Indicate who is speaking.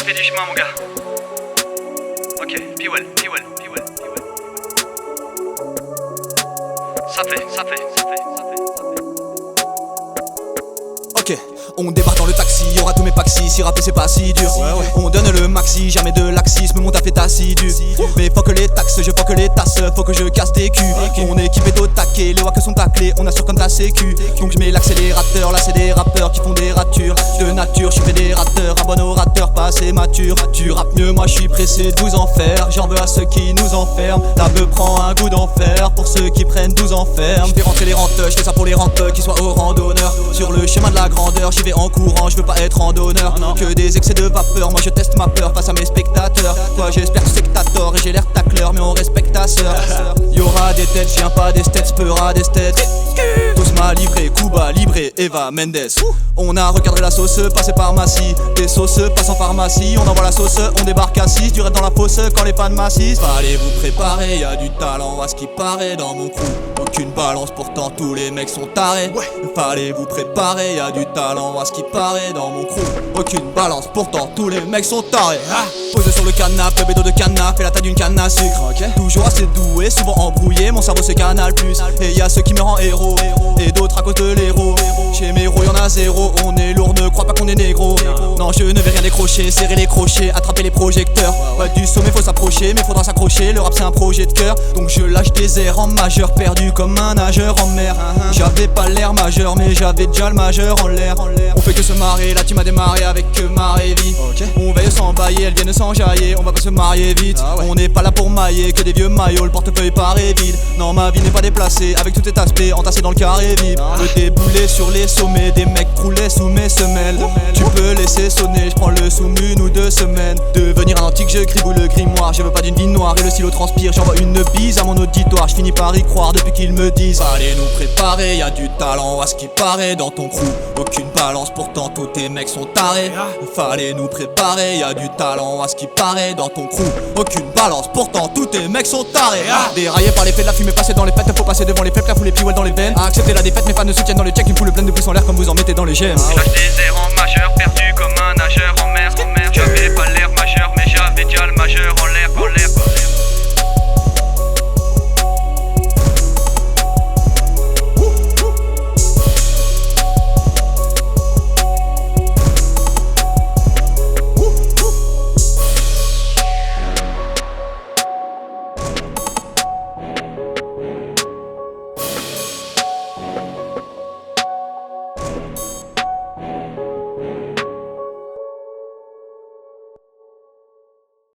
Speaker 1: fait du chemin, mon gars. Ok, P-Well. Ça fait.
Speaker 2: Ok, on débarque dans le taxi, y'aura tous mes paxis, si rapper c'est pas si dur. On donne le maxi, jamais de laxisme, mon taf est assidu. Mais faut que les taxes, je faut que les tasses, faut que je casse des culs. On est équipé d'au taquet, les wacks sont taclés, on assure comme ta sécu. Donc je mets l'accélérateur, là c'est des rappeurs qui font des ratures. De nature, je suis fédérateur, un bon orateur, pas assez mature. Tu rappes mieux, moi je suis pressé de vous en faire. J'en veux à ceux qui nous enferment, la beuh prend un goût d'enfer. Pour ceux qui prennent 12 enfermes, je fais rentrer les renteux, je fais ça pour les renteux qui soient au randonneur. Sur le chemin de la grandeur, j'y vais en courant, je veux pas être en donneur. Que des excès de vapeur, moi je teste ma peur face à mes spectateurs. Toi j'espère que tu sais que t'as tort et j'ai l'air tacleur, mais on respecte ta sœur. Y'aura des têtes, je viens pas des têtes, speura des têtes. Tous m'a livré, Cuba livré, Eva Mendes. On a recadré la sauce, passé par Massy. Des sauces passent en pharmacie, on envoie la sauce, on débarque à 6. Du raid dans la fosse quand les fans m'assistent. Fallait vous préparer, y'a du talent à ce qui paraît dans mon crew. Aucune balance, pourtant tous les mecs sont tarés. Fallait vous préparer, y'a du talent à ce qui paraît dans mon crew. Aucune balance, pourtant tous les mecs sont tarés. Posé sur le canapé, bédo de canap, fait la taille d'une canne à sucre. Toujours assez doué, souvent embrouillé, mon cerveau c'est Canal Plus. Et y'a ceux qui me rendent héros, et d'autres à cause de l'héros. Chez mes héros y'en a zéro, on est lourd, ne crois pas qu'on est négro. Non je ne vais rien décrocher, serrer les crochets, attraper les projecteurs. Ouais, du sommet faut s'approcher, mais faudra s'accrocher, le rap c'est un projet de cœur. Donc je lâche des airs en majeur, perdu comme un nageur en mer. J'avais pas l'air majeur, mais j'avais déjà le majeur en l'air. On fait que se marrer, la team a démarré avec que marée vie. On veille s'embailler, elles viennent s'enjailler, on va pas se marier vite. On n'est pas là pour mailler, que des vieux maillots, le portefeuille paraît vide. Non ma vie n'est pas déplacée, avec tout cet aspect entassé dans le carré vide. Le débouler sur les sommets, des mecs croulés sous mes semelles. Tu peux laisser sonner, je prends le soum 1 ou 2 semaines. Devenir un antique, je gribouille le grimoire. Je veux pas d'une vie noire et le stylo transpire. J'envoie une bise à mon auditoire, je finis par y croire depuis qu'ils me disent. Fallait nous préparer, y'a du talent à ce qui paraît dans ton crew. Aucune balance, pourtant tous tes mecs sont tarés. Fallait nous préparer, y'a du talent à ce qui paraît dans ton crew. Aucune balance, pourtant tous tes mecs sont tarés. Déraillé par l'effet de la fumée, passer dans les fêtes, faut passer devant les fêtes, la foule les P-Well dans les veines. Accepter la défaite, mes fans ne soutiennent dans les checks, une foule pleine de pouces en l'air comme vous en mettez dans les gemmes.
Speaker 1: Lâche des airs en majeur, perdu comme un nageur en mer. J'avais pas